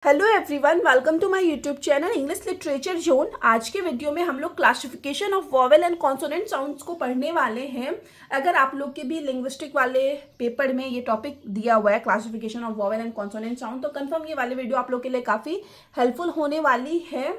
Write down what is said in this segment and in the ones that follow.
Hello everyone, welcome to my YouTube channel English literature zone. आज के video में हम लोग classification of vowel and consonant sounds को पढ़ने वाले हैं। अगर आप लोग के भी लिंग्विस्टिक वाले पेपर में ये टॉपिक दिया हुआ है classification of vowel and consonant sound, तो कंफर्म ये वाली वीडियो आप लोग के लिए काफ़ी हेल्पफुल होने वाली है।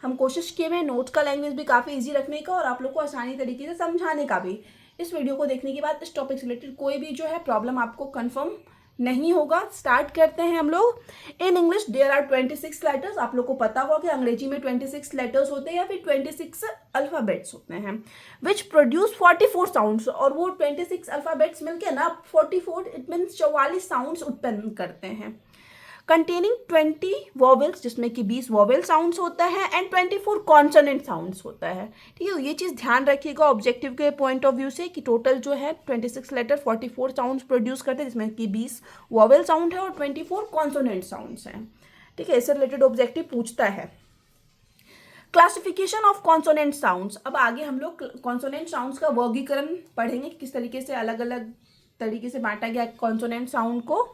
हम कोशिश किए हुए नोट्स का लैंग्वेज भी काफ़ी ईजी रखने का और आप लोग को आसानी तरीके से समझाने का भी। इस वीडियो को देखने के बाद इस टॉपिक से रिलेटेड कोई भी जो है प्रॉब्लम आपको कन्फर्म नहीं होगा। स्टार्ट करते हैं हम लोग। In English there are 26 letters. आप लोग को पता होगा कि अंग्रेजी में 26 लेटर्स होते हैं या फिर 26 अल्फाबेट्स होते हैं विच प्रोड्यूस 44 साउंड्स। और वो 26 अल्फाबेट्स मिलके ना 44 इट मीन्स 44 साउंड्स उत्पन्न करते हैं। कंटेनिंग 20 वॉवेल्स, जिसमें कि 20 वॉवेल साउंड्स होता है एंड 24 कॉन्सोनेंट साउंड्स होता है। ठीक है, ये चीज़ ध्यान रखिएगा ऑब्जेक्टिव के पॉइंट ऑफ व्यू से कि टोटल जो है 26 लेटर 44 साउंड्स प्रोड्यूस करते हैं, जिसमें कि 20 वॉवेल साउंड है और 24 कॉन्सोनेंट साउंड्स हैं। ठीक है, इससे रिलेटेड ऑब्जेक्टिव पूछता है। Classification of consonant sounds. अब आगे हम लोग कॉन्सोनेंट साउंड्स का वर्गीकरण पढ़ेंगे, किस तरीके से अलग अलग तरीके से बांटा गया कॉन्सोनेंट साउंड को।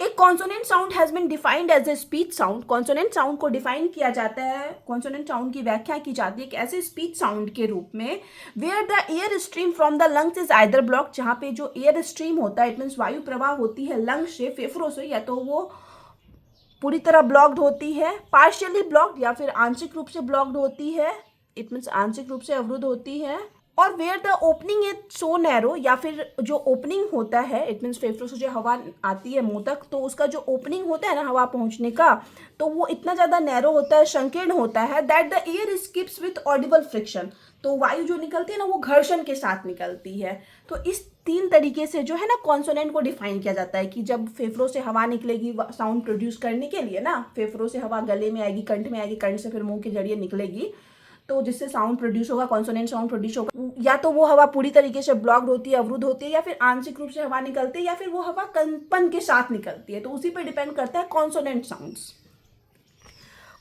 एक consonant sound has been defined as a speech sound. Consonant sound को डिफाइन किया जाता है, कॉन्सोनेंट साउंड की व्याख्या की जाती है कि ऐसे स्पीच साउंड के रूप में where the air stream from the lungs is either block, जहाँ पे जो एयर स्ट्रीम होता है इट मीन्स वायु प्रवाह होती है लंग से, फेफड़ों से, या तो वो पूरी तरह ब्लॉक्ड होती है, पार्शियली ब्लॉक्ड, या फिर आंशिक रूप से ब्लॉक्ड होती है, इट मीन्स आंशिक रूप से अवरुद्ध होती है। और where the opening is so narrow, या फिर जो ओपनिंग होता है इट मीन्स फेफड़ों से जो हवा आती है मुंह तक, तो उसका जो ओपनिंग होता है ना हवा पहुंचने का, तो वो इतना ज़्यादा नैरो होता है, संकीर्ण होता है, that the air skips with Audible friction. तो वायु जो निकलती है ना वो घर्षण के साथ निकलती है। तो इस 3 तरीके से जो है ना कॉन्सोनेंट को डिफाइन किया जाता है कि जब फेफड़ों से हवा निकलेगी साउंड प्रोड्यूस करने के लिए ना, फेफड़ों से हवा गले में आएगी, कंठ में आएगी, कंठ से फिर मुंह के जरिए निकलेगी, तो जिससे साउंड प्रोड्यूस होगा, कॉन्सोनेंट साउंड प्रोड्यूस होगा। या तो वो हवा पूरी तरीके से ब्लॉक्ड होती है, अवरुद्ध होती है, या फिर आंशिक रूप से हवा निकलती है, या फिर वो हवा कंपन के साथ निकलती है। तो उसी पर डिपेंड करता है consonant sounds.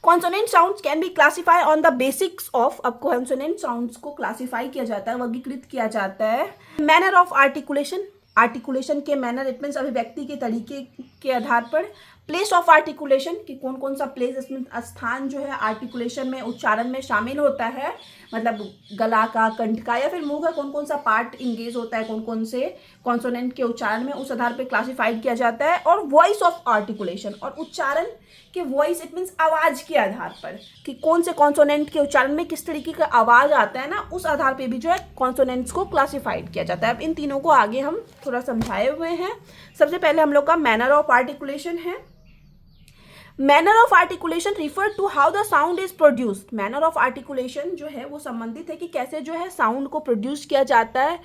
Consonant sounds can B classify on the basics of. अब कॉन्सोनेंट साउंड्स को क्लासिफाई किया जाता है, वर्गीकृत किया जाता है मैनर ऑफ आर्टिकुलेशन, आर्टिकुलेशन के मैनर इट मीन्स अभिव्यक्ति के तरीके के आधार पर। प्लेस ऑफ आर्टिकुलेशन कि कौन कौन सा प्लेस, इसमें स्थान जो है आर्टिकुलेशन में, उच्चारण में शामिल होता है, मतलब गला का, कंठ का, या फिर मुंह का कौन कौन सा पार्ट इंगेज होता है कौन कौन से कॉन्सोनेंट के उच्चारण में, उस आधार पर क्लासिफाइड किया जाता है। और वॉइस ऑफ आर्टिकुलेशन, और उच्चारण के वॉइस इट मीन्स आवाज के आधार पर कि कौन से कॉन्सोनेंट के उच्चारण में किस तरीके का आवाज आता है ना, उस आधार पे भी जो है कॉन्सोनेंट्स को क्लासिफाइड किया जाता है। अब इन तीनों को आगे हम थोड़ा समझाए हुए हैं। सबसे पहले हम लोग का मैनर ऑफ आर्टिकुलेशन है। Manner of articulation refer to how the sound is produced. Manner of articulation जो है वो संबंधित है कि कैसे जो है साउंड को प्रोड्यूस किया जाता है,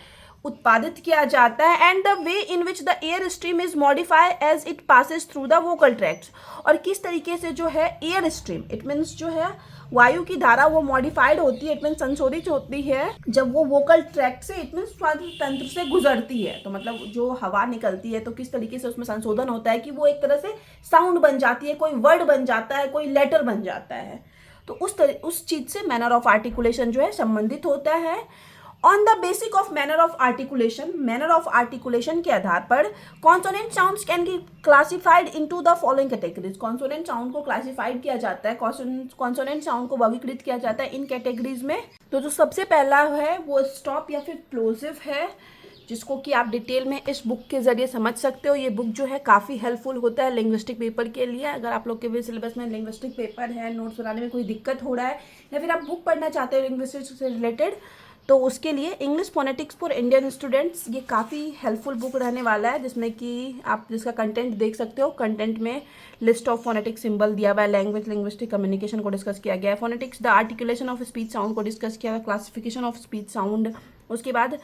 उत्पादित किया जाता है, and the way in which the air stream is modify as it passes through the vocal tracts. और किस तरीके से जो है एयर स्ट्रीम इट मीन्स जो है वायु की धारा वो मॉडिफाइड होती है, इट मीन्स संशोधित होती है जब वो वोकल ट्रैक्ट से इट मीन्स स्वाद तंत्र से गुजरती है। तो मतलब जो हवा निकलती है तो किस तरीके से उसमें संशोधन होता है कि वो एक तरह से साउंड बन जाती है, कोई वर्ड बन जाता है, कोई लेटर बन जाता है। तो उस चीज से मैनर ऑफ आर्टिकुलेशन जो है संबंधित होता है। On the basic of manner of articulation, manner of articulation के आधार पर consonant sounds can be classified into the following categories. Consonant sound को क्लासिफाइड किया जाता है, कॉन्सोनेंट साउंड को वर्गीकृत किया जाता है इन कैटेगरीज में। तो जो सबसे पहला है वो स्टॉप या फिर प्लोजिव है, जिसको कि आप डिटेल में इस बुक के जरिए समझ सकते हो। ये बुक जो है काफ़ी हेल्पफुल होता है लिंग्विस्टिक पेपर के लिए। अगर आप लोग के भी सिलेबस में लिंग्विस्टिक पेपर है, नोट्स बनाने में कोई दिक्कत हो रहा है, या फिर आप बुक पढ़ना चाहते हो लिंग्विस्टिक से रिलेटेड, तो उसके लिए English phonetics for Indian students ये काफ़ी हेल्पफुल बुक रहने वाला है, जिसमें कि आप जिसका कंटेंट देख सकते हो। कंटेंट में लिस्ट ऑफ फोनेटिक सिंबल दिया हुआ है, लैंग्वेज लिंग्विस्टिक कम्युनिकेशन को डिस्कस किया गया है, phonetics the articulation of speech sound को डिस्कस किया गया, क्लासिफिकेशन ऑफ स्पीच साउंड, उसके बाद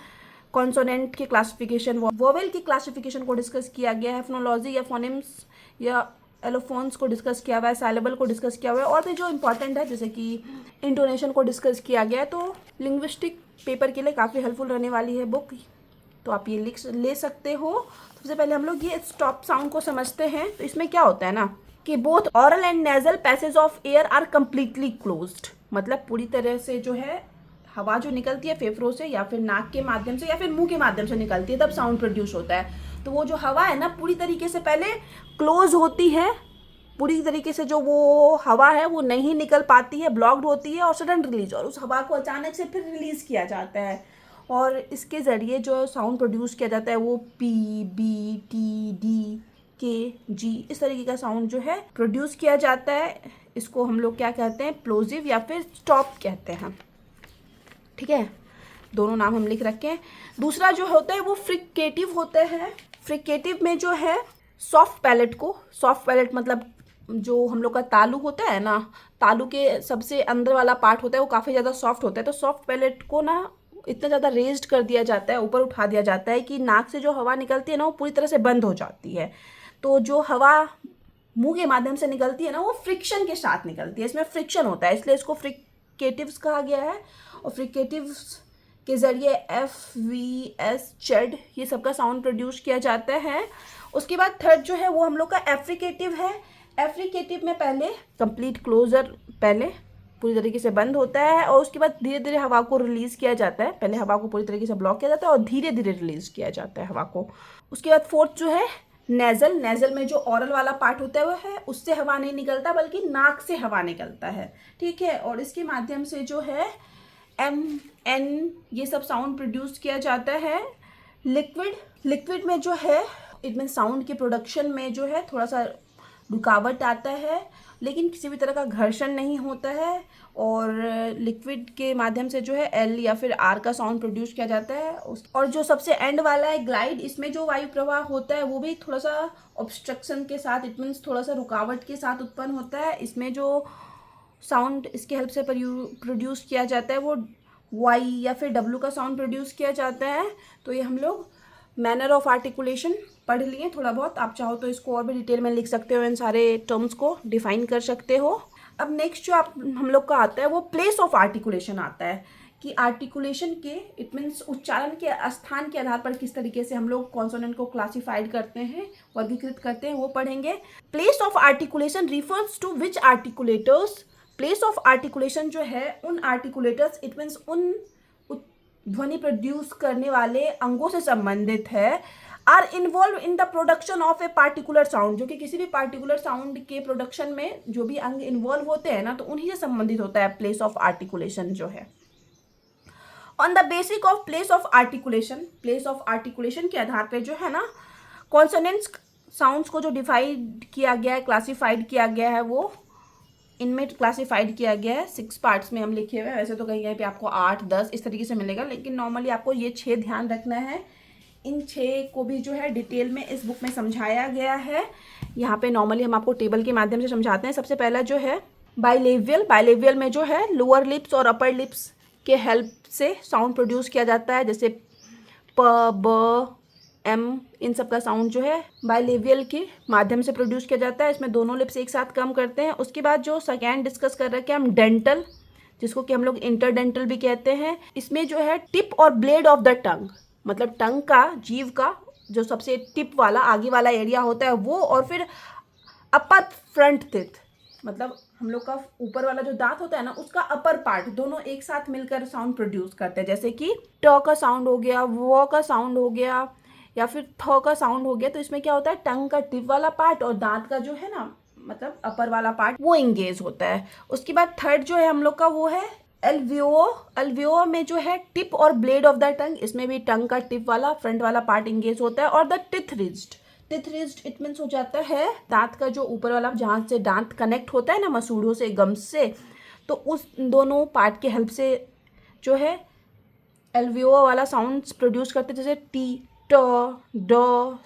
कॉन्सोनेंट के क्लासिफिकेशन, वोवेल की क्लासिफिकेशन को डिस्कस किया गया है, फोनोलॉजी या फोनेम्स या एलोफोन्स को डिस्कस किया हुआ है, साइलेबल को डिस्कस किया हुआ है, और भी जो इंपॉर्टेंट है जैसे कि इंटोनेशन को डिस्कस किया गया है। तो लिंग्विस्टिक पेपर के लिए काफ़ी हेल्पफुल रहने वाली है बुक, तो आप ये ले सकते हो। सबसे पहले हम लोग ये स्टॉप साउंड को समझते हैं। तो इसमें क्या होता है ना कि both oral and nasal passage of air are completely closed, मतलब पूरी तरह से जो है हवा जो निकलती है फेफड़ों से या फिर नाक के माध्यम से या फिर मुंह के माध्यम से निकलती है, तब साउंड प्रोड्यूस होता है। तो वो जो हवा है ना पूरी तरीके से पहले क्लोज होती है, पूरी तरीके से जो वो हवा है वो नहीं निकल पाती है, ब्लॉक्ड होती है, और सडन रिलीज, और उस हवा को अचानक से फिर रिलीज किया जाता है, और इसके ज़रिए जो साउंड प्रोड्यूस किया जाता है वो पी, बी, टी, डी, के, जी, इस तरीके का साउंड जो है प्रोड्यूस किया जाता है। इसको हम लोग क्या कहते हैं, प्लोजिव या फिर स्टॉप कहते हैं। ठीक है, दोनों नाम हम लिख रखे हैं। दूसरा जो होता है वो फ्रिकेटिव होता है। फ्रिकेटिव में जो है सॉफ्ट पैलेट को, सॉफ्ट पैलेट मतलब जो हम लोग का तालू होता है ना, तालू के सबसे अंदर वाला पार्ट होता है वो काफ़ी ज़्यादा सॉफ्ट होता है, तो सॉफ्ट पैलेट को ना इतना ज़्यादा रेज्ड कर दिया जाता है, ऊपर उठा दिया जाता है कि नाक से जो हवा निकलती है ना वो पूरी तरह से बंद हो जाती है। तो जो हवा मुंह के माध्यम से निकलती है ना वो फ्रिक्शन के साथ निकलती है, इसमें फ्रिक्शन होता है, इसलिए इसको फ्रिकेटिव्स कहा गया है। और फ्रिकेटिव्स के ज़रिए एफ, वी, एस, जेड ये सबका साउंड प्रोड्यूस किया जाता है। उसके बाद थर्ड जो है वो हम लोग का एफ्रिकेटिव है। एफ्रिकेटिव में पहले कंप्लीट क्लोजर, पहले पूरी तरीके से बंद होता है, और उसके बाद धीरे धीरे हवा को रिलीज़ किया जाता है। पहले हवा को पूरी तरीके से ब्लॉक किया जाता है और धीरे धीरे रिलीज़ किया जाता है हवा को। उसके बाद फोर्थ जो है नेज़ल। नेज़ल में जो ऑरल वाला पार्ट होता है वो है, उससे हवा नहीं निकलता बल्कि नाक से हवा निकलता है। ठीक है, और इसके माध्यम से जो है एम, एन ये सब साउंड प्रोड्यूस किया जाता है। लिक्विड, लिक्विड में जो है इट मीन साउंड के प्रोडक्शन में जो है थोड़ा सा रुकावट आता है, लेकिन किसी भी तरह का घर्षण नहीं होता है, और लिक्विड के माध्यम से जो है एल या फिर आर का साउंड प्रोड्यूस किया जाता है। और जो सबसे एंड वाला है ग्लाइड, इसमें जो वायु प्रवाह होता है वो भी थोड़ा सा ऑब्स्ट्रक्शन के साथ, इट मीन्स थोड़ा सा रुकावट के साथ उत्पन्न होता है। इसमें जो साउंड इसके हेल्प से प्रोड्यूस किया जाता है वो वाई या फिर डब्ल्यू का साउंड प्रोड्यूस किया जाता है। तो ये हम लोग मैनर ऑफ आर्टिकुलेशन पढ़ लिए थोड़ा बहुत, आप चाहो तो इसको और भी डिटेल में लिख सकते हो, इन सारे टर्म्स को डिफाइन कर सकते हो। अब नेक्स्ट जो हम लोग का आता है वो प्लेस ऑफ आर्टिकुलेशन आता है, कि आर्टिकुलेशन के इट मीन्स उच्चारण के स्थान के आधार पर किस तरीके से हम लोग कॉन्सोनेंट को क्लासिफाइड करते हैं, वर्गीकृत करते हैं, वो पढ़ेंगे। Place of articulation refers to which articulators. Place of articulation जो है उन आर्टिकुलेटर्स इट मीन्स उन ध्वनि प्रोड्यूस करने वाले अंगों से संबंधित है, are involve in the production of a particular sound, जो कि किसी भी पार्टिकुलर साउंड के प्रोडक्शन में जो भी अंग इन्वॉल्व होते हैं ना, तो उन्हीं से संबंधित होता है प्लेस ऑफ आर्टिकुलेशन जो है। On the basic of place of articulation, place of articulation के आधार पर जो है ना कॉन्सोनेंट्स साउंड्स को जो डिवाइड किया गया है, क्लासिफाइड किया गया है, वो इनमें क्लासिफाइड किया गया है 6 पार्ट्स में हम लिखे हुए हैं। वैसे तो कहीं कहीं पे आपको 8, 10 इस तरीके से मिलेगा, लेकिन नॉर्मली आपको ये 6 ध्यान रखना है। इन 6 को भी जो है डिटेल में इस बुक में समझाया गया है। यहाँ पे नॉर्मली हम आपको टेबल के माध्यम से समझाते हैं। सबसे पहला जो है बाइलेवियल, बाइलेवियल में जो है लोअर लिप्स और अपर लिप्स के हेल्प से साउंड प्रोड्यूस किया जाता है, जैसे प, ब, एम, इन सब का साउंड जो है बाइलेवियल के माध्यम से प्रोड्यूस किया जाता है। इसमें दोनों लिप्स एक साथ कम करते हैं। उसके बाद जो सेकेंड डिस्कस कर रखे हैं हम डेंटल, जिसको कि हम लोग इंटरडेंटल भी कहते हैं। इसमें जो है टिप और ब्लेड ऑफ द टंग, मतलब टंग का, जीव का जो सबसे टिप वाला आगे वाला एरिया होता है वो, और फिर अपर फ्रंट टिथ, मतलब हम लोग का ऊपर वाला जो दांत होता है ना उसका अपर पार्ट, दोनों एक साथ मिलकर साउंड प्रोड्यूस करते हैं। जैसे कि ट का साउंड हो गया, वो का साउंड हो गया, या फिर थ का साउंड हो गया। तो इसमें क्या होता है, टंग का टिप वाला पार्ट और दांत का जो है ना मतलब अपर वाला पार्ट वो इंगेज होता है। उसके बाद थर्ड जो है हम लोग का वो है एल्वियो। एल्वियो में जो है टिप और ब्लेड ऑफ द टंग, इसमें भी टंग का टिप वाला फ्रंट वाला पार्ट इंगेज होता है। और the teeth rigid, teeth rigid it means हो जाता है दांत का जो ऊपर वाला, जहाँ से दांत कनेक्ट होता है ना मसूड़ों से, गम्स से, तो उस दोनों पार्ट के हेल्प से जो है एल्वियो वाला साउंड्स प्रोड्यूस करते हैं। जैसे टी, ट, ड,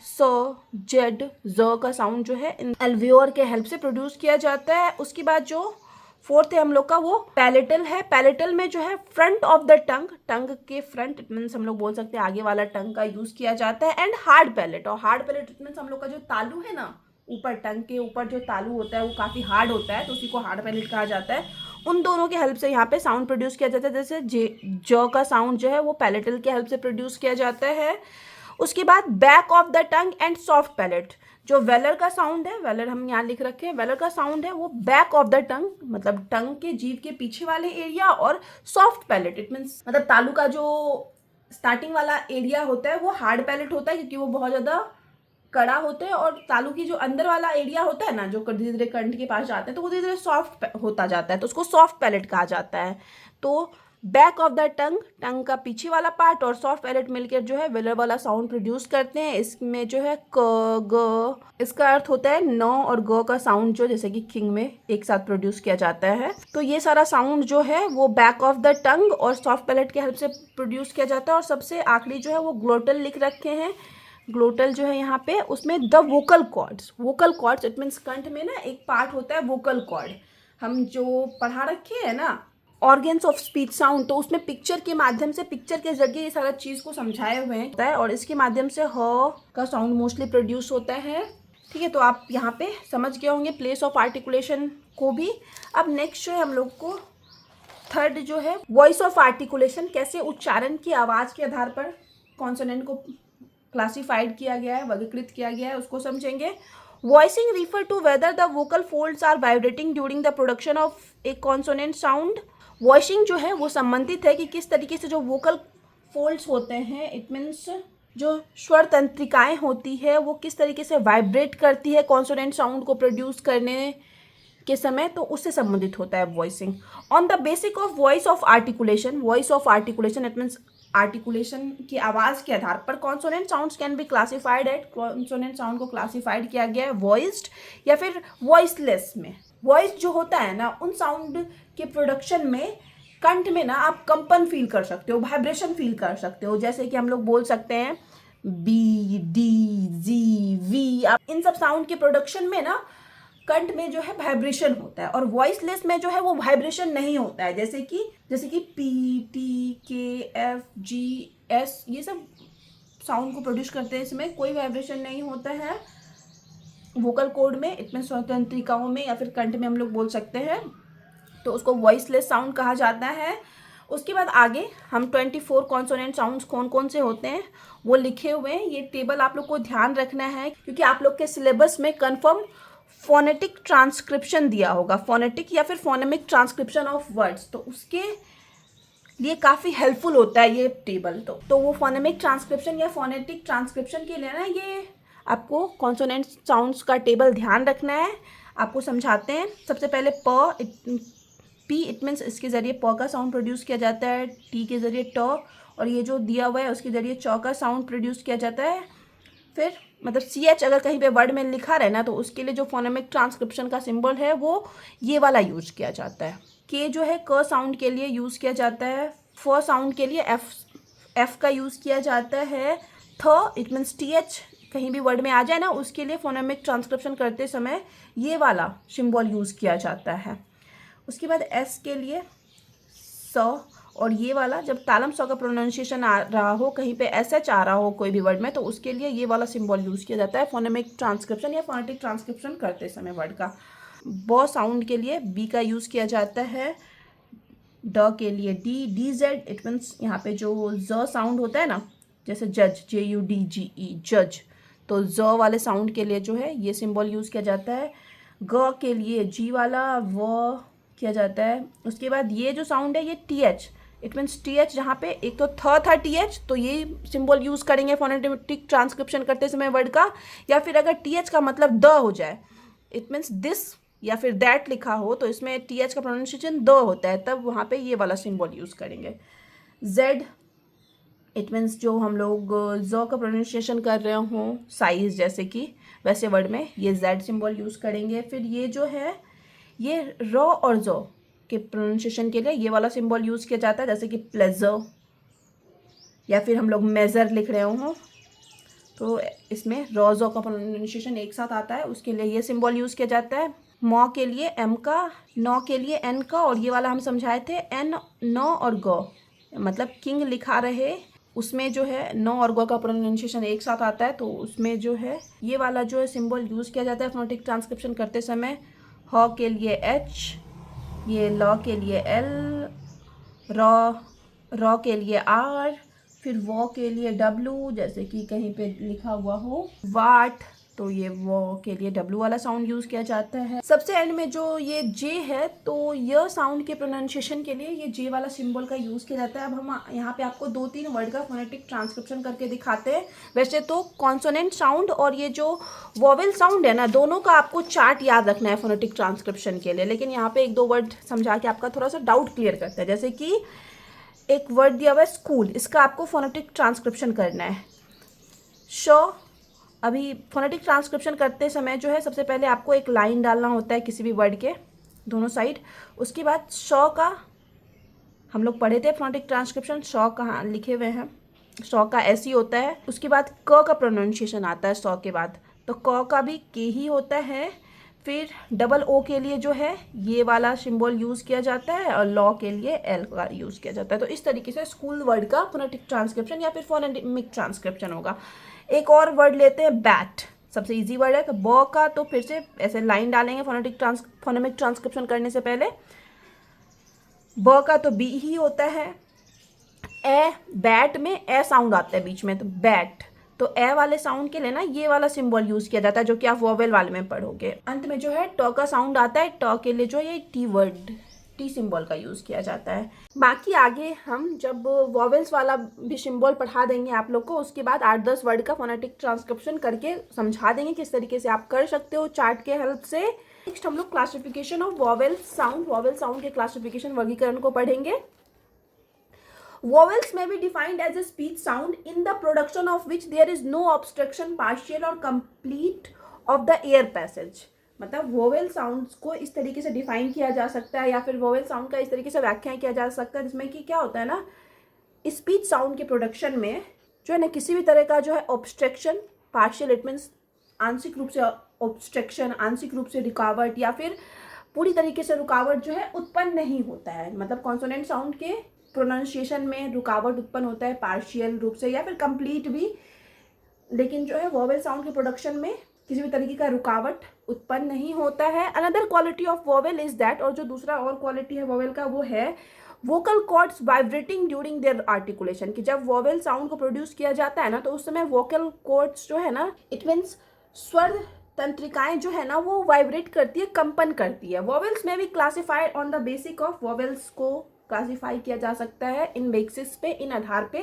स, जेड, ज का साउंड जो है इन एल्वियोर के हेल्प से प्रोड्यूस किया जाता है। उसके बाद जो फोर्थ है हम लोग का वो पैलेटल है। पैलेटल में जो है फ्रंट ऑफ द टंग, टंग के फ्रंट इट मीन्स हम लोग बोल सकते हैं आगे वाला टंग का यूज किया जाता है। एंड हार्ड पैलेट, और हार्ड पैलेट इट मीन्स हम लोग का जो तालू है ना, ऊपर टंग के ऊपर जो तालू होता है वो काफी हार्ड होता है, तो उसी को हार्ड पैलेट कहा जाता है। उन दोनों के हेल्प से यहाँ पे साउंड प्रोड्यूस किया जाता है। जैसे ज का साउंड जो है वो पैलेटल के हेल्प से प्रोड्यूस किया जाता है। उसके बाद back of the tongue and soft palate, जो वेलर का साउंड है, वेलर हम यहाँ लिख रखे हैं, वेलर का साउंड है वो बैक ऑफ द टंग, मतलब टंग के जीभ के पीछे वाले एरिया, और सॉफ्ट पैलेट इट मीन्स मतलब तालू का जो स्टार्टिंग वाला एरिया होता है वो हार्ड पैलेट होता है, क्योंकि वो बहुत ज़्यादा कड़ा होते हैं और तालू की जो अंदर वाला एरिया होता है ना, जो धीरे धीरे कंठ के पास जाते हैं तो वो धीरे धीरे सॉफ्ट होता जाता है, तो उसको सॉफ्ट पैलेट कहा जाता है। तो बैक ऑफ द टंग, टंग का पीछे वाला पार्ट और सॉफ्ट पैलेट मिलकर जो है वेलर वाला साउंड प्रोड्यूस करते हैं। इसमें जो है क ग, इसका अर्थ होता है न और ग का साउंड जो जैसे कि किंग में एक साथ प्रोड्यूस किया जाता है। तो ये सारा साउंड जो है वो बैक ऑफ द टंग और सॉफ्ट पैलेट के हेल्प से प्रोड्यूस किया जाता है। और सबसे आखिरी जो है वो ग्लोटल लिख रखे हैं। ग्लोटल जो है यहाँ पे, उसमें the vocal cords, vocal cords it means कंठ में ना एक पार्ट होता है वोकल कॉर्ड, हम जो पढ़ा रखे हैं ना ऑर्गेन्स ऑफ स्पीच साउंड, तो उसमें पिक्चर के माध्यम से, पिक्चर के जरिए ये सारा चीज़ को समझाए हुए हैं और इसके माध्यम से ह का साउंड मोस्टली प्रोड्यूस होता है। ठीक है, तो आप यहाँ पे समझ गए होंगे प्लेस ऑफ आर्टिकुलेशन को भी। अब नेक्स्ट जो है हम लोग को थर्ड जो है वॉइस ऑफ आर्टिकुलेशन, कैसे उच्चारण की आवाज़ के आधार पर कॉन्सोनेंट को क्लासिफाइड किया गया है, वर्गीकृत किया गया है, उसको समझेंगे। Voicing refer to whether the vocal folds are vibrating during the production of a consonant sound. Voicing जो है वो संबंधित है कि किस तरीके से जो वोकल फोल्ड्स होते हैं, इट मीन्स जो स्वर तंत्रिकाएं होती है वो किस तरीके से वाइब्रेट करती है कॉन्सोनेंट साउंड को प्रोड्यूस करने के समय, तो उससे संबंधित होता है voicing. On the basic of voice of articulation, voice of articulation it means articulation की आवाज़ के आधार पर consonant sounds can be classified at, consonant sound को क्लासिफाइड किया गया है वॉइस्ड या फिर वॉइसलेस में। वॉइस जो होता है ना, उन साउंड के प्रोडक्शन में कंठ में ना आप कंपन फील कर सकते हो, वाइब्रेशन फील कर सकते हो, जैसे कि हम लोग बोल सकते हैं बी, डी, जी, वी। आप इन सब साउंड के प्रोडक्शन में ना कंठ में जो है वाइब्रेशन होता है, और वॉइसलेस में जो है वो वाइब्रेशन नहीं होता है, जैसे कि पी, टी, के, एफ, जी, एस, ये सब साउंड को प्रोड्यूस करते हैं, इसमें कोई वाइब्रेशन नहीं होता है वोकल कॉर्ड में, इतने स्वतंत्रिकाओं में या फिर कंठ में हम लोग बोल सकते हैं, तो उसको वॉइसलेस साउंड कहा जाता है। उसके बाद आगे हम 24 कॉन्सोनेंट साउंड्स कौन कौन से होते हैं वो लिखे हुए हैं। ये टेबल आप लोग को ध्यान रखना है क्योंकि आप लोग के सिलेबस में कन्फर्म फोनेटिक ट्रांसक्रिप्शन दिया होगा, फोनेटिक या फिर फोनेमिक ट्रांसक्रिप्शन ऑफ वर्ड्स, तो उसके लिए काफ़ी हेल्पफुल होता है ये टेबल। तो वो फोनेमिक ट्रांसक्रिप्शन या फोनेटिक ट्रांसक्रिप्शन के लिए ना ये आपको कॉन्सोनेंट साउंड्स का टेबल ध्यान रखना है। आपको समझाते हैं। सबसे पहले पी, इट मीन्स इसके ज़रिए प का साउंड प्रोड्यूस किया जाता है, टी के ज़रिए ट, और ये जो दिया हुआ है उसके ज़रिए च का साउंड प्रोड्यूस किया जाता है। फिर मतलब CH अगर कहीं पे वर्ड में लिखा रहे ना तो उसके लिए जो फोनेमिक ट्रांसक्रिप्शन का सिंबल है वो ये वाला यूज किया जाता है। के जो है क साउंड के लिए यूज़ किया जाता है। फ साउंड के लिए एफ का यूज़ किया जाता है। थ, इट मीन्स TH कहीं भी वर्ड में आ जाए ना उसके लिए फोनेमिक ट्रांसक्रिप्शन करते समय ये वाला सिंबल यूज़ किया जाता है। उसके बाद एस के लिए स, और ये वाला जब तालम स का प्रोनाउंसिएशन आ रहा हो, कहीं पे SH आ रहा हो कोई भी वर्ड में, तो उसके लिए ये वाला सिंबल यूज़ किया जाता है फोनेमिक ट्रांसक्रिप्शन या फोनेटिक ट्रांसक्रिप्शन करते समय वर्ड का। ब साउंड के लिए बी का यूज़ किया जाता है। ड के लिए डी, जेड, इट मीन्स यहाँ पे जो ज साउंड होता है ना, जैसे जज, JUDGE, जज, तो ज वाले साउंड के लिए जो है ये सिंबल यूज़ किया जाता है। ग के लिए जी वाला व किया जाता है। उसके बाद ये जो साउंड है ये TH, इट मीन्स TH, जहाँ पे एक तो था TH, तो ये सिंबल यूज़ करेंगे फोनेटिक ट्रांसक्रिप्शन करते समय वर्ड का, या फिर अगर TH का मतलब द हो जाए, इट मीन्स दिस या फिर दैट लिखा हो तो इसमें TH का प्रोनाउंसिएशन द होता है, तब वहाँ पे ये वाला सिंबल यूज़ करेंगे। Z, इट मीन्स जो हम लोग ज का प्रोनाउंसिएशन कर रहे हों साइज जैसे कि वैसे वर्ड में ये Z सिंबल यूज़ करेंगे। फिर ये जो है ये र और ज के प्रोनाउंसिएशन के लिए ये वाला सिंबल यूज़ किया जाता है, जैसे कि प्लेजर, या फिर हम लोग मेज़र लिख रहे हों तो इसमें र ज का प्रोनाउंसिएशन एक साथ आता है, उसके लिए ये सिंबल यूज़ किया जाता है। म के लिए M का, न के लिए N का, और ये वाला हम समझाए थे N, न और ग, मतलब किंग लिखा रहे उसमें जो है न और ग का प्रोनाउंसिएशन एक साथ आता है, तो उसमें जो है ये वाला जो है सिंबल यूज़ किया जाता है फोनेटिक ट्रांसक्रिप्शन करते समय। ह के लिए H, ये ल के लिए L, र के लिए R, फिर व के लिए W, जैसे कि कहीं पे लिखा हुआ हो वाट, तो ये वो के लिए डब्ल्यू वाला साउंड यूज़ किया जाता है। सबसे एंड में जो ये जे है, तो यह साउंड के प्रोनाउंसिएशन के लिए ये जे वाला सिंबल का यूज़ किया जाता है। अब हम यहाँ पे आपको 2-3 वर्ड का फोनेटिक ट्रांसक्रिप्शन करके दिखाते हैं। वैसे तो कॉन्सोनेंट साउंड और ये जो वोवेल साउंड है ना, दोनों का आपको चार्ट याद रखना है फोनेटिक ट्रांसक्रिप्शन के लिए, लेकिन यहाँ पे 1-2 वर्ड समझा के आपका थोड़ा सा डाउट क्लियर करते हैं। जैसे कि एक वर्ड दिया हुआ है स्कूल, इसका आपको फोनेटिक ट्रांसक्रिप्शन करना है शो। अभी फोनेटिक ट्रांसक्रिप्शन करते समय जो है, सबसे पहले आपको एक लाइन डालना होता है किसी भी वर्ड के दोनों साइड। उसके बाद शो का हम लोग पढ़े थे फोनेटिक ट्रांसक्रिप्शन, शो कहाँ लिखे हुए हैं, शो का ऐसी होता है। उसके बाद क का प्रोनाउंसिएशन आता है शो के बाद, तो क का भी के ही होता है। फिर डबल ओ के लिए जो है ये वाला सिंबल यूज़ किया जाता है, और लॉ के लिए एल का यूज़ किया जाता है। तो इस तरीके से स्कूल वर्ड का फोनेटिक ट्रांसक्रिप्शन या फिर फोनेमिक ट्रांसक्रिप्शन होगा। एक और वर्ड लेते हैं बैट, सबसे इजी वर्ड है। तो ब का तो फिर से ऐसे लाइन डालेंगे फोनेमिक ट्रांसक्रिप्शन करने से पहले। ब का तो बी ही होता है। ए, बैट में ए साउंड आता है बीच में, तो बैट। तो ए वाले साउंड के लिए ना ये वाला सिंबल यूज किया जाता है, जो कि आप वोवेल वाले में पढ़ोगे। अंत में जो है ट का साउंड आता है, ट के लिए जो ये टी वर्ड, टी सिंबल का यूज किया जाता है। बाकी आगे हम जब वोवेल्स वाला भी सिंबल पढ़ा देंगे आप लोग को, उसके बाद 8-10 वर्ड का फोनेटिक ट्रांसक्रिप्शन करके समझा देंगे किस तरीके से आप कर सकते हो चार्ट के हेल्प से। नेक्स्ट हम लोग क्लासिफिकेशन ऑफ वोवेल साउंड के क्लासिफिकेशन वर्गीकरण को पढ़ेंगे। Vowels may be defined as a speech sound in the production of which there is no obstruction, partial or complete of the air passage। मतलब vowel sounds को इस तरीके से define किया जा सकता है, या फिर वोवेल साउंड का इस तरीके से व्याख्या किया जा सकता है, जिसमें कि क्या होता है ना, स्पीच साउंड के प्रोडक्शन में जो है ना किसी भी तरह का जो है ऑब्स्ट्रक्शन, पार्शियल इट मीन्स आंशिक रूप से ऑब्स्ट्रक्शन, आंशिक रूप से रुकावट, या फिर पूरी तरीके से रुकावट जो है उत्पन्न नहीं होता है। मतलब कॉन्सोनेंट साउंड के प्रोनाउंसिएशन में रुकावट उत्पन्न होता है पार्शियल रूप से या फिर कंप्लीट भी, लेकिन जो है वोवेल साउंड के प्रोडक्शन में किसी भी तरीके का रुकावट उत्पन्न नहीं होता है। Another quality of vowel is that, और जो दूसरा और क्वालिटी है वोवेल का वो है vocal cords vibrating during their articulation. कि जब वोवेल साउंड को प्रोड्यूस किया जाता है ना, तो उस समय वोकल कॉर्ड्स जो है ना, इट मीन्स स्वर तंत्रिकाएं जो है ना वो वाइब्रेट करती है, कंपन करती है। वोवेल्स में भी classified on the basic of, vowels को क्लासिफाई किया जा सकता है इन बेसिस पे, इन आधार पे,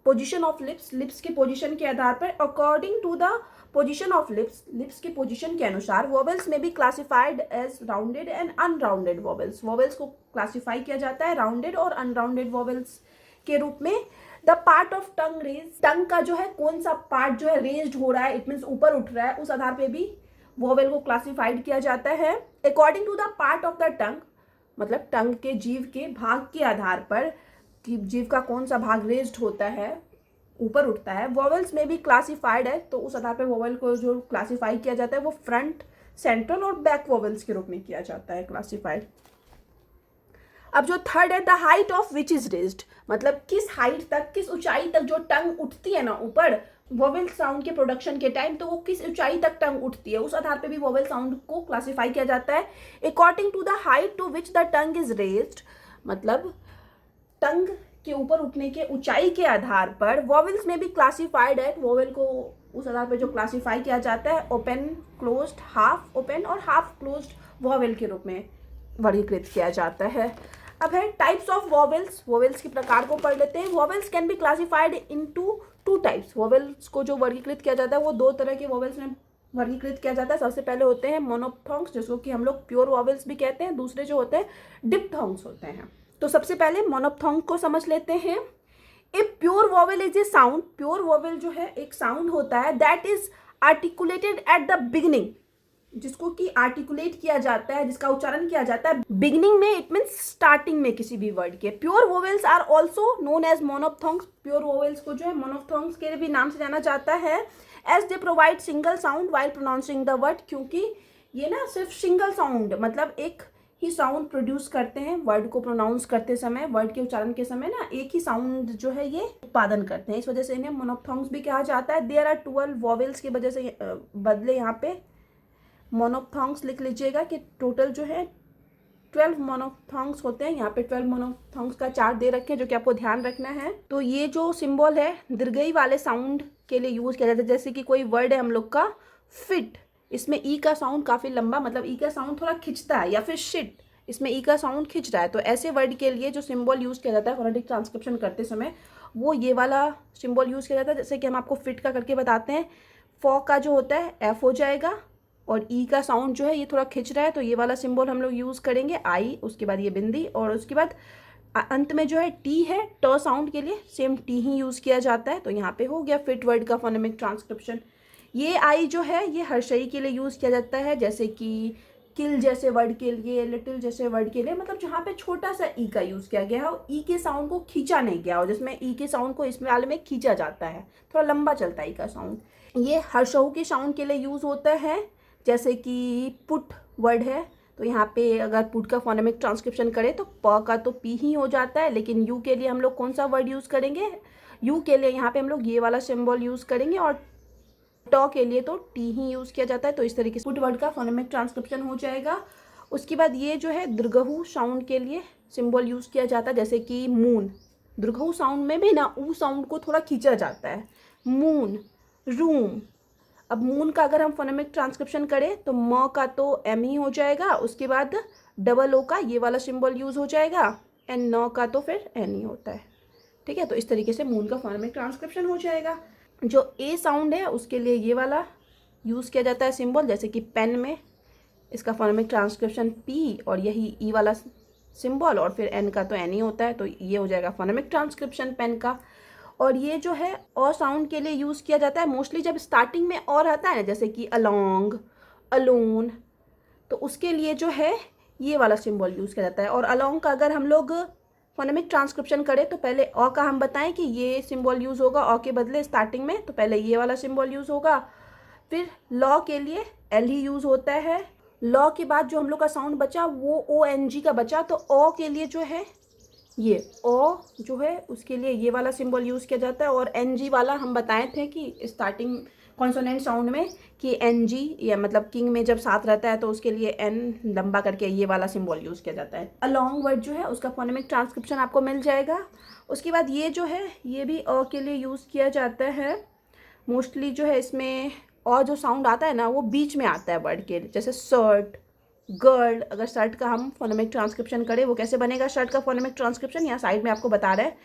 पोजीशन ऑफ लिप्स, लिप्स के पोजीशन के आधार पर, according to the position of lips, lips के पोजीशन के अनुसार। वोवेल्स में भी classified as rounded and unrounded vowels, vowels को क्लासिफाई किया जाता है राउंडेड और अनराउंडेड वोवेल्स के रूप में। The part of tongue raise, tongue का जो है कौन सा पार्ट जो है रेज्ड हो रहा है, इट मीन्स ऊपर उठ रहा है, उस आधार पे भी वोवेल को क्लासिफाइड किया जाता है। According to the part of the tongue, मतलब टंग के जीव के भाग के आधार पर कि जीव का कौन सा भाग रेज्ड होता है, ऊपर उठता है। वोवेल्स में भी क्लासिफाइड है, तो उस आधार पर वोवेल को जो क्लासिफाई किया जाता है वो फ्रंट, सेंट्रल और बैक वोवेल्स के रूप में किया जाता है क्लासिफाइड। अब जो थर्ड है, the height of which is raised, मतलब किस हाइट तक, किस ऊंचाई तक जो टंग उठती है ना ऊपर वोवेल साउंड के प्रोडक्शन के टाइम, तो वो किस ऊंचाई तक टंग उठती है, उस आधार पे भी वोवेल साउंड को क्लासिफाई किया जाता है। According to the height to which the tongue is raised, मतलब टंग के ऊपर उठने के ऊंचाई के आधार पर वोवेल्स में भी क्लासिफाइड है। वोवेल को उस आधार पर जो क्लासिफाई किया जाता है ओपन, क्लोज्ड, हाफ ओपन और हाफ क्लोज्ड वोवेल के रूप में वर्गीकृत किया जाता है। अब है टाइप्स ऑफ वोवेल्स, वोवेल्स के प्रकार को पढ़ लेते हैं। Vowels can be classified into 2 types. Vowels को जो वर्गीकृत किया जाता है वो 2 तरह के वोवेल्स में वर्गीकृत किया जाता है। सबसे पहले होते हैं मोनोप्थोंग्स, जिसको कि हम लोग प्योर वोवेल्स भी कहते हैं। दूसरे जो होते हैं डिप्थोंग्स होते हैं। तो सबसे पहले मोनोप्थोंग को समझ लेते हैं। A pure vowel is a sound, pure vowel जो है एक साउंड होता है that is articulated at the beginning, जिसको कि आर्टिकुलेट किया जाता है, जिसका उच्चारण किया जाता है बिगिनिंग में, इट मीन्स स्टार्टिंग में किसी भी वर्ड के। Pure vowels are also known as monophthongs, pure vowels को जो है मोनोप्थोंग्स के भी नाम से जाना जाता है। As they provide single sound while pronouncing the word, क्योंकि ये ना सिर्फ सिंगल साउंड, मतलब एक ही साउंड प्रोड्यूस करते हैं वर्ड को प्रोनाउंस करते समय, वर्ड के उच्चारण के समय ना एक ही साउंड जो है ये उत्पादन करते हैं, इस वजह से इन्हें मोनोप्थोंग्स भी कहा जाता है। देयर आर 12 वोवेल्स की वजह से बदले यहाँ पे मोनोप्थोंग्स लिख लीजिएगा कि टोटल जो है 12 मोनोप्थोंग्स होते हैं। यहाँ पे 12 मोनोप्थोंग्स का चार्ट दे रखे हैं जो कि आपको ध्यान रखना है। तो ये जो सिंबल है दीर्घई वाले साउंड के लिए यूज किया जाता है। जैसे कि कोई वर्ड है हम लोग का फिट, इसमें ई का साउंड काफ़ी लंबा, मतलब ई का साउंड थोड़ा खिंचता है, या फिर शिट, इसमें ई का साउंड खिंच रहा है। तो ऐसे वर्ड के लिए जो सिंबल यूज़ किया जाता है फोनेटिक ट्रांसक्रिप्शन करते समय, वो ये वाला सिंबल यूज़ किया जाता है। जैसे कि हम आपको फिट का करके बताते हैं, फॉ का जो होता है एफ हो जाएगा, और ई का साउंड जो है ये थोड़ा खिंच रहा है, तो ये वाला सिंबल हम लोग यूज़ करेंगे आई, उसके बाद ये बिंदी, और उसके बाद अंत में जो है टी है, ट साउंड के लिए सेम टी ही यूज़ किया जाता है। तो यहाँ पे हो गया फिट वर्ड का फोनेमिक ट्रांसक्रिप्शन। ये आई जो है ये हर्षई के लिए यूज़ किया जाता है, जैसे कि किल जैसे वर्ड के लिए, लिटिल जैसे वर्ड के लिए, मतलब जहाँ पे छोटा सा ई का यूज़ किया गया हो, ई के साउंड को खींचा नहीं गया हो, जिसमें ई के साउंड को इसमें वाले में खींचा जाता है, थोड़ा लंबा चलता है ई का साउंड। ये हर्षऊ के साउंड के लिए यूज़ होता है, जैसे कि पुट वर्ड है, तो यहाँ पे अगर पुट का फोनेमिक ट्रांसक्रिप्शन करें तो प का तो पी ही हो जाता है, लेकिन यू के लिए हम लोग कौन सा वर्ड यूज़ करेंगे, यू के लिए यहाँ पे हम लोग ये वाला सिंबल यूज़ करेंगे, और ट के लिए तो टी ही यूज़ किया जाता है। तो इस तरीके से पुट वर्ड का फोनेमिक ट्रांसक्रिप्शन हो जाएगा। उसके बाद ये जो है दीर्घऊ साउंड के लिए सिंबल यूज़ किया जाता है, जैसे कि मून, दीर्घऊ साउंड में भी ना ऊ साउंड को थोड़ा खींचा जाता है, मून, रूम। अब मून का अगर हम फोनेमिक ट्रांसक्रिप्शन करें तो म का तो एम ही हो जाएगा, उसके बाद डबल ओ का ये वाला सिंबल यूज़ हो जाएगा, एंड न का तो फिर एन ही होता है। ठीक है, तो इस तरीके से मून का फोनेमिक ट्रांसक्रिप्शन हो जाएगा। जो ए साउंड है उसके लिए ये वाला यूज़ किया जाता है सिंबल, जैसे कि पेन में इसका फोनेमिक ट्रांसक्रिप्शन पी, और यही ई वाला सिंबल, और फिर एन का तो एन ही होता है, तो ये हो जाएगा फोनेमिक ट्रांसक्रिप्शन पेन का। और ये जो है और साउंड के लिए यूज़ किया जाता है मोस्टली जब स्टार्टिंग में और आता है ना, जैसे कि अलोंग, अलोन, तो उसके लिए जो है ये वाला सिंबल यूज़ किया जाता है। और अलोंग का अगर हम लोग फोनेमिक ट्रांसक्रिप्शन करें तो पहले अ का हम बताएं कि ये सिंबल यूज़ होगा अ के बदले स्टार्टिंग में, तो पहले ये वाला सिंबल यूज़ होगा, फिर लॉ के लिए एल ही यूज़ होता है। लॉ के बाद जो हम लोग का साउंड बचा वो ओ एन जी का बचा, तो ओ के लिए जो है ये ओ जो है उसके लिए ये वाला सिंबल यूज़ किया जाता है। और एन जी वाला हम बताए थे कि स्टार्टिंग कॉन्सोनेंट साउंड में कि एन जी, या मतलब किंग में जब साथ रहता है तो उसके लिए एन लंबा करके ये वाला सिंबल यूज़ किया जाता है। अलॉन्ग वर्ड जो है उसका फोनेमिक ट्रांसक्रिप्शन आपको मिल जाएगा। उसके बाद ये जो है ये भी अ के लिए यूज़ किया जाता है मोस्टली, जो है इसमें और जो साउंड आता है ना वो बीच में आता है वर्ड के, जैसे शर्ट, गर्ल। अगर शर्ट का हम फोनेमिक ट्रांसक्रिप्शन करें, वो कैसे बनेगा शर्ट का फोनेमिक ट्रांसक्रिप्शन, यहाँ साइड में आपको बता रहा है,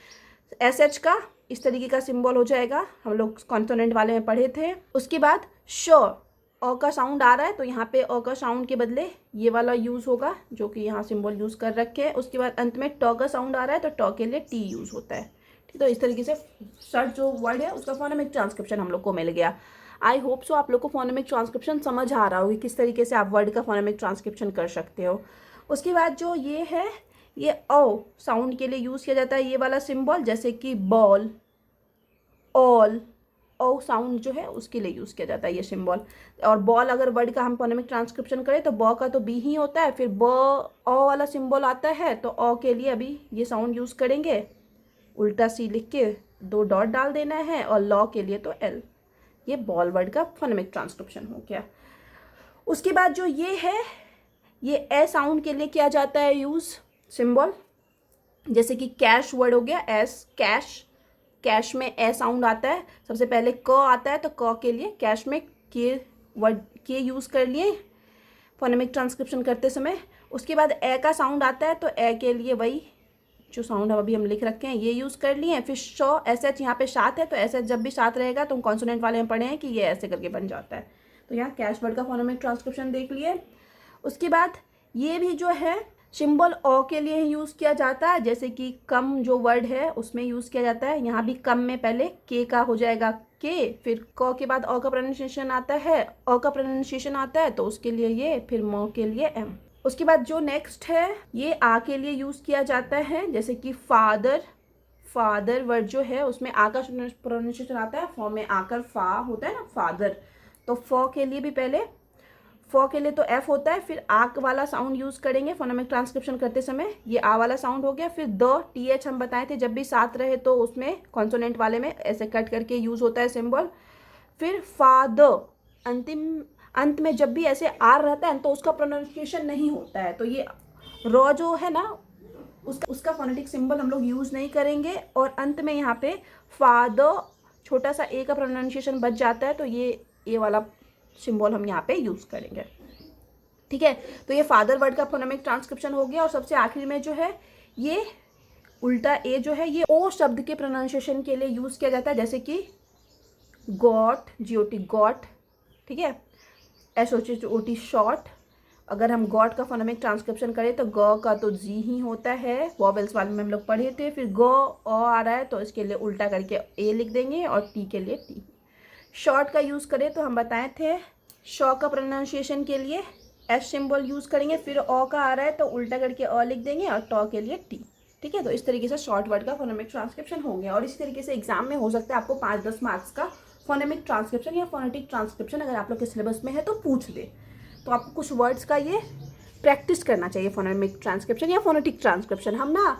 एस एच का इस तरीके का सिंबल हो जाएगा, हम लोग कॉन्सोनेंट वाले में पढ़े थे। उसके बाद श, अ का साउंड आ रहा है तो यहाँ पे अ का साउंड के बदले ये वाला यूज़ होगा, जो कि यहाँ सिंबल यूज़ कर रखे हैं। उसके बाद अंत में ट का साउंड आ रहा है तो ट के लिए टी यूज़ होता है। ठीक, तो इस तरीके से शर्ट जो वर्ड है उसका फोनेमिक ट्रांसक्रिप्शन हम लोग को मिल गया। आई होप सो आप लोग को फोनेमिक ट्रांसक्रिप्शन समझ आ रहा होगी किस तरीके से आप वर्ड का फोनेमिक ट्रांसक्रिप्शन कर सकते हो। उसके बाद जो ये है ये ओ साउंड के लिए यूज़ किया जाता है ये वाला सिंबल, जैसे कि बॉल, ऑल, ओ साउंड जो है उसके लिए यूज़ किया जाता है ये सिंबल। और बॉल अगर वर्ड का हम फोनेमिक ट्रांसक्रिप्शन करें तो ब का तो बी ही होता है, फिर ब ओ वाला सिंबल आता है तो ओ के लिए अभी ये साउंड यूज़ करेंगे, उल्टा सी लिख के 2 डॉट डाल देना है, और लॉ के लिए तो एल। ये बॉल वर्ड का फोनेमिक ट्रांसक्रिप्शन हो गया। उसके बाद जो ये है ये ए साउंड के लिए किया जाता है यूज़ सिंबल, जैसे कि कैश वर्ड हो गया, एस, कैश, कैश में ए साउंड आता है, सबसे पहले क आता है तो क के लिए कैश में के वर्ड के यूज़ कर लिए फोनेमिक ट्रांसक्रिप्शन करते समय। उसके बाद ए का साउंड आता है तो ए के लिए वही जो साउंड अभी हम लिख रखे हैं ये यूज़ कर लिए हैं। फिर शो, एस एच, यहाँ पे साथ है तो एस एच जब भी साथ रहेगा तो कॉन्सोनेंट वाले में पढ़े हैं कि ये ऐसे करके बन जाता है। तो यहाँ कैश वर्ड का फोनेमिक ट्रांसक्रिप्शन देख लिए। उसके बाद ये भी जो है सिंबल ओ के लिए ही यूज़ किया जाता है, जैसे कि कम जो वर्ड है उसमें यूज़ किया जाता है। यहाँ भी कम में पहले के का हो जाएगा के, फिर क के बाद अ का प्रोनाउंसिएशन आता है, अ का प्रोनाउंसिएशन आता है तो उसके लिए ये, फिर म के लिए एम। उसके बाद जो नेक्स्ट है ये आ के लिए यूज़ किया जाता है, जैसे कि फादर, फादर वर्ड जो है उसमें आ का प्रोनाउंसिएशन आता है, फॉ में आकर फा होता है ना फादर, तो फॉ के लिए भी पहले फॉ के लिए तो एफ होता है, फिर आक वाला साउंड यूज़ करेंगे फोनेमिक ट्रांसक्रिप्शन करते समय, ये आ वाला साउंड हो गया। फिर द, टी एच हम बताए थे जब भी साथ रहे तो उसमें कॉन्सोनेंट वाले में ऐसे कट करके यूज़ होता है सिंबल। फिर फाद, अंतिम अंत में जब भी ऐसे आर रहता है तो उसका प्रोनाउंसिएशन नहीं होता है, तो ये रॉ जो है ना उसका फोनेटिक सिंबल हम लोग यूज़ नहीं करेंगे। और अंत में यहाँ पे फादर छोटा सा ए का प्रोनाउंसिएशन बच जाता है तो ये वाला सिंबल हम यहाँ पे यूज़ करेंगे। ठीक है, तो ये फादर वर्ड का फोनेमिक ट्रांसक्रिप्शन हो गया। और सबसे आखिरी में जो है ये उल्टा ए जो है ये ओ शब्द के प्रोनाउंसिएशन के लिए यूज़ किया जाता है, जैसे कि गॉट, GOT गॉट, ठीक है, SHOT शॉर्ट। अगर हम गॉट का फोनेमिक ट्रांसक्रिप्शन करें तो ग का तो जी ही होता है, वॉवेल्स वाले में हम लोग पढ़े थे। फिर ग आ रहा है तो इसके लिए उल्टा करके ए लिख देंगे और टी के लिए टी। शॉर्ट का यूज़ करें तो हम बताए थे शॉ का प्रोनाउंसिएशन के लिए एस सिंबल यूज़ करेंगे। फिर ओ का आ रहा है तो उल्टा करके अ लिख देंगे और टॉ के लिए टी। ठीक है, तो इस तरीके से शॉर्ट वर्ड का फोनेमिक ट्रांसक्रिप्शन हो गया। और इसी तरीके से एग्जाम में हो सकता है आपको 5-10 मार्क्स का फोनेमिक ट्रांसक्रिप्शन या फोनेटिक ट्रांसक्रिप्शन अगर आप लोग के सिलेबस में है तो पूछ दे। तो आपको कुछ वर्ड्स का ये प्रैक्टिस करना चाहिए, फोनेमिक ट्रांसक्रिप्शन या फोनेटिक ट्रांसक्रिप्शन। हम ना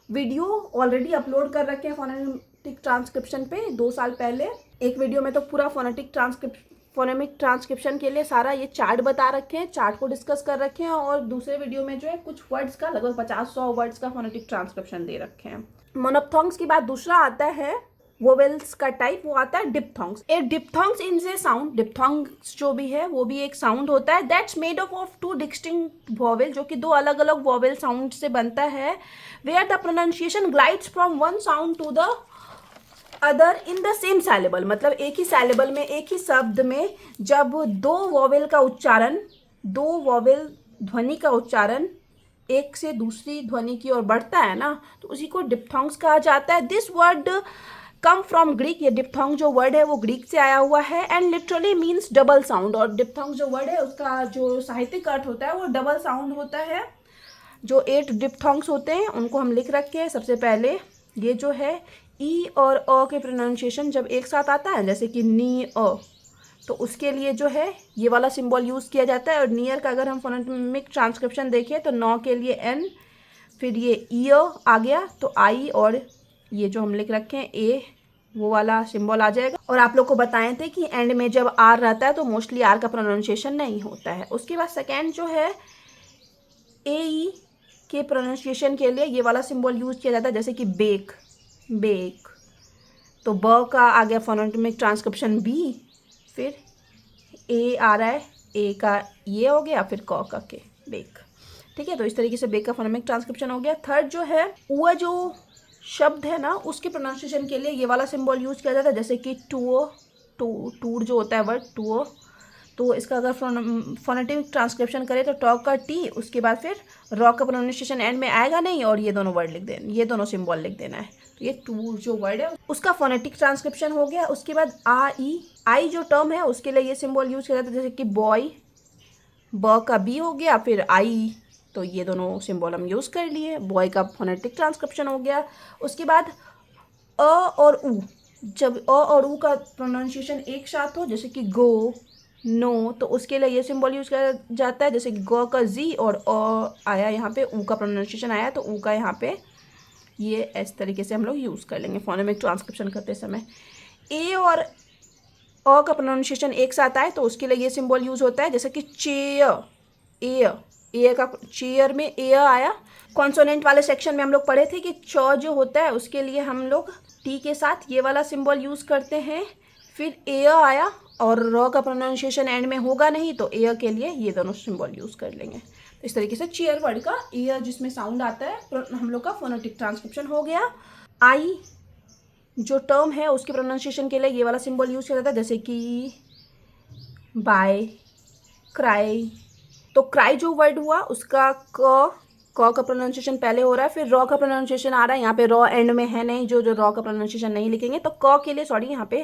वीडियो ऑलरेडी अपलोड कर रखे हैं फोनेटिक ट्रांसक्रिप्शन पे 2 साल पहले। एक वीडियो में तो पूरा फोनेमिक ट्रांसक्रिप्शन के लिए सारा ये चार्ट बता रखे हैं, चार्ट को डिस्कस कर रखे हैं। और दूसरे वीडियो में जो है कुछ वर्ड्स का लगभग 50-100 वर्ड्स का फोनेटिक ट्रांसक्रिप्शन दे रखे हैं। मोनोप्थोंग्स के बाद दूसरा आता है वोवेल्स का टाइप, वो आता है डिप्थोंग्स। ए डिप्थोंग्स इन ए साउंड, डिप्थोंग्स जो भी है वो भी एक साउंड होता है that's made up of 2 distinct vowel, जो कि 2 अलग अलग वोवेल साउंड से बनता है। Where the pronunciation glides from one sound to the other in the same syllable, मतलब एक ही सैलेबल में, एक ही शब्द में जब 2 वोवेल का उच्चारण, 2 वोवेल ध्वनि का उच्चारण एक से दूसरी ध्वनि की ओर बढ़ता है ना, तो उसी को डिप्थोंग्स कहा जाता है। This word come from Greek, ये डिप्थोंग जो वर्ड है वो ग्रीक से आया हुआ है and literally means double sound. और डिप्थोंग जो वर्ड है उसका जो साहित्यिक अर्थ होता है वो डबल साउंड होता है। जो 8 डिप्थोंग्स होते हैं उनको हम लिख रखे हैं। सबसे पहले ये जो है ई और अ के प्रोनाउंसिएशन जब एक साथ आता है, जैसे कि नी अ, तो उसके लिए जो है ये वाला सिंबल यूज़ किया जाता है। और नियर का अगर हम फोनेमिक ट्रांसक्रिप्शन देखें तो नौ के लिए एन, फिर ये ई आ गया तो आई, और ये जो हम लिख रखे हैं ए, वो वाला सिंबल आ जाएगा। और आप लोग को बताए थे कि एंड में जब आर रहता है तो मोस्टली आर का प्रोनाउंसिएशन नहीं होता है। उसके बाद सेकेंड जो है ए ई के प्रोनाउंसिएशन के लिए ये वाला सिंबल यूज़ किया जाता है, जैसे कि बेक, बेक। तो ब का आ गया फोनेमिक ट्रांसक्रिप्शन बी, फिर ए आ रहा है, ए का ये हो गया, फिर क का के, बेक। ठीक है, तो इस तरीके से बेक का फोनेमिक ट्रांसक्रिप्शन हो गया। थर्ड जो है वो जो शब्द है ना उसके प्रोनाउंसिएशन के लिए ये वाला सिंबल यूज़ किया जाता है, जैसे कि टूर जो होता है वर्ड टूओ, तो इसका अगर फोनेटिक ट्रांसक्रिप्शन करें तो टॉ का टी, उसके बाद फिर रॉ का प्रोनाउंसिएशन एंड में आएगा नहीं, और ये दोनों वर्ड लिख देना, ये दोनों सिंबल लिख देना है। तो ये टूर जो वर्ड है उसका फोनेटिक ट्रांसक्रिप्शन हो गया। उसके बाद आई जो टर्म है उसके लिए ये सिंबल यूज़ किया जाता है, जैसे कि बॉय, ब का बी हो गया, फिर आई, तो ये दोनों सिंबल हम यूज़ कर लिए। बॉय का फोनेटिक ट्रांसक्रिप्शन हो गया। उसके बाद अ और उ, जब अ और उ का प्रोनाउंसिएशन एक साथ हो, जैसे कि गो, नो, तो उसके लिए ये सिंबल यूज़ किया जाता है, जैसे कि ग का जी और अ आया यहाँ पे, उ का प्रोनाउंसिएशन आया तो उ का यहाँ पे ये इस तरीके से हम लोग यूज़ कर लेंगे फोनेमिक ट्रांसक्रिप्शन करते समय। ए और अ का प्रोनाउंसिएशन एक साथ आए तो उसके लिए ये सिंबल यूज़ होता है, जैसे कि चेयर, ए का चेयर में ए आया। कॉन्सोनेंट वाले सेक्शन में हम लोग पढ़े थे कि च जो होता है उसके लिए हम लोग टी के साथ ये वाला सिंबल यूज़ करते हैं। फिर ए आया और र का प्रोनाउंसिएशन एंड में होगा नहीं तो ए के लिए ये दोनों सिंबल यूज़ कर लेंगे। तो इस तरीके से चेयर वर्ड का ए जिसमें साउंड आता है हम लोग का फोनेटिक ट्रांसक्रिप्शन हो गया। आई जो टर्म है उसके प्रोनाउंसिएशन के लिए ये वाला सिंबल यूज़ किया जाता है, जैसे कि बाय, क्राई। तो क्राई जो वर्ड हुआ उसका क का प्रोनाउंसिएशन पहले हो रहा है, फिर रॉ का प्रोनाउंसिएशन आ रहा है। यहाँ पे रॉ एंड में है नहीं, जो रॉ का प्रोनाउंसिएशन नहीं लिखेंगे, तो क के लिए सॉरी यहाँ पे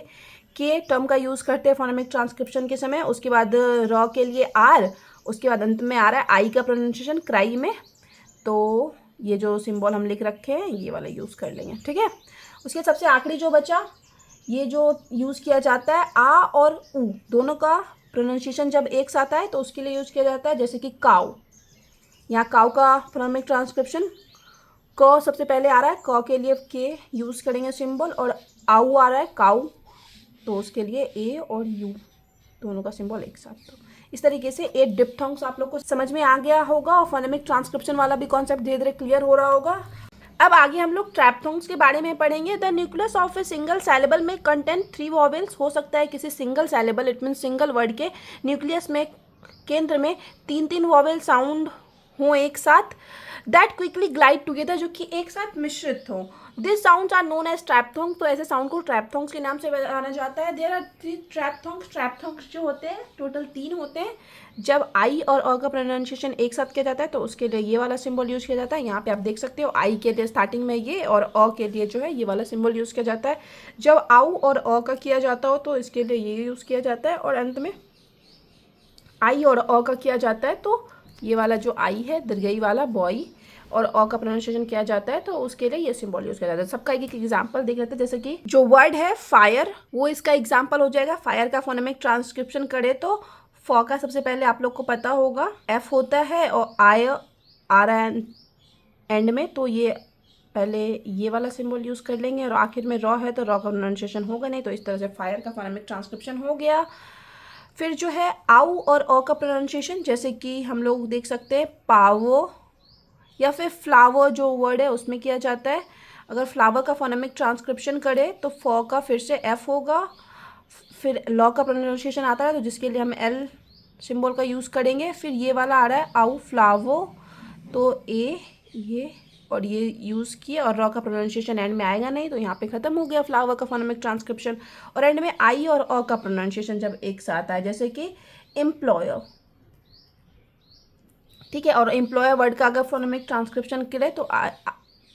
के टर्म का यूज़ करते हैं फोनेमिक ट्रांसक्रिप्शन के समय। उसके बाद रॉ के लिए आर, उसके बाद अंत में आ रहा है आई का प्रोनाउंसिएशन क्राई में, तो ये जो सिंबल हम लिख रखे हैं ये वाला यूज़ कर लेंगे। ठीक है, उसके सबसे आखिरी जो बचा ये जो यूज़ किया जाता है आ और उ दोनों का प्रोनाउंसिएशन जब एक साथ आए तो उसके लिए यूज़ किया जाता है, जैसे कि काउ। यहाँ काउ का फोनेमिक ट्रांसक्रिप्शन क सबसे पहले आ रहा है, क के लिए के यूज़ करेंगे सिंबल, और आउ आ रहा है काउ, तो उसके लिए ए और यू दोनों का सिंबल एक साथ। तो इस तरीके से 8 डिप्थोंग्स आप लोग को समझ में आ गया होगा और फोनेमिक ट्रांसक्रिप्शन वाला भी कॉन्सेप्ट धीरे धीरे क्लियर हो रहा होगा। अब आगे हम लोग ट्रैप्थोंग्स के बारे में पढ़ेंगे। The nucleus of a single syllable में कंटेंट 3 वॉवेल्स। हो सकता है किसी single syllable, it mean single word के न्यूक्लियस में, केंद्र में 3 वॉवेल साउंड हो एक साथ, दैट क्विकली ग्लाइड टुगेदर, जो कि एक साथ मिश्रित हो। This sounds are known as triphthongs. तो ऐसे साउंड को ट्रैप्थोंग्स के नाम से जाना जाता है। There are 3 ट्रैप्थोंग्स। ट्रैप्थोंग्स जो होते हैं टोटल 3 होते हैं। जब आई और अ का प्रोनाउंसिएशन एक साथ किया जाता है तो उसके लिए ये वाला सिंबल यूज़ किया जाता है। यहाँ पे आप देख सकते हो आई के लिए स्टार्टिंग में ये, और अ के लिए जो है ये वाला सिंबल यूज़ किया जाता है। जब आउ और अ का किया जाता हो तो इसके लिए ये यूज़ किया जाता है, और अंत में आई और अ का किया जाता है तो ये वाला जो आई है दीर्घई वाला बॉय, और अ का प्रोनाउंसिएशन किया जाता है तो उसके लिए ये सिंबल यूज किया जाता है। सबका एक एग्जांपल देख लेते हैं। जैसे कि जो वर्ड है फायर, वो इसका एग्जांपल हो जाएगा। फायर का फोनेमिक ट्रांसक्रिप्शन करे तो फ का सबसे पहले आप लोग को पता होगा एफ होता है, और आई आ रहा है एंड में, तो ये पहले ये वाला सिंबल यूज कर लेंगे, और आखिर में रॉ है तो रॉ का प्रोनाउंसिएशन होगा नहीं, तो इस तरह से फायर का फोनेमिक ट्रांसक्रिप्शन हो गया। फिर जो है आउ और अ का प्रोनाउंसिएशन, जैसे कि हम लोग देख सकते हैं पावो या फिर फ्लावर जो वर्ड है उसमें किया जाता है। अगर फ्लावर का फोनेमिक ट्रांसक्रिप्शन करे तो फ का फिर से एफ होगा, फिर लॉ का प्रोनाउंसिएशन आता है तो जिसके लिए हम एल सिंबल का यूज़ करेंगे। फिर ये वाला आ रहा है आउ फ्लावो, तो ए ये और ये यूज़ किए, और रॉ का प्रोनाउंसिएशन एंड में आएगा नहीं, तो यहाँ पे ख़त्म हो गया फ्लावर का फोनेमिक ट्रांसक्रिप्शन। और एंड में आई और अ का प्रोनाउंसिएशन जब एक साथ आए, जैसे कि एम्प्लॉयर, ठीक है। और एम्प्लॉयर वर्ड का अगर फोनेमिक ट्रांसक्रिप्शन करे तो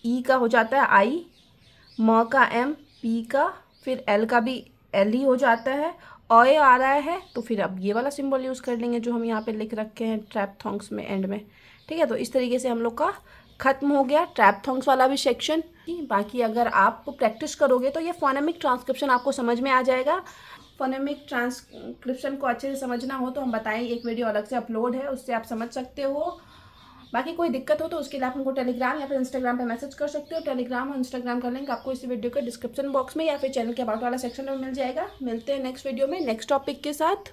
ई का हो जाता है आई, म का एम, पी का फिर एल का भी एल ही हो जाता है, ऑय आ रहा है तो फिर अब ये वाला सिंबल यूज़ कर लेंगे जो हम यहाँ पे लिख रखे हैं ट्रैप्थोंग्स में एंड में, ठीक है। तो इस तरीके से हम लोग का ख़त्म हो गया ट्रैप्थोंग्स वाला भी सेक्शन। बाकी अगर आप प्रैक्टिस करोगे तो ये फोनेमिक ट्रांसक्रिप्शन आपको समझ में आ जाएगा। फोनेमिक ट्रांसक्रिप्शन को अच्छे से समझना हो तो हम बताएं, एक वीडियो अलग से अपलोड है, उससे आप समझ सकते हो। बाकी कोई दिक्कत हो तो उसके लिए आप हमको टेलीग्राम या फिर इंस्टाग्राम पे मैसेज कर सकते हो। टेलीग्राम और इंस्टाग्राम का लिंक आपको इस वीडियो के डिस्क्रिप्शन बॉक्स में या फिर चैनल के अबाउट वाला सेक्शन में मिल जाएगा। मिलते हैं नेक्स्ट वीडियो में नेक्स्ट टॉपिक के साथ।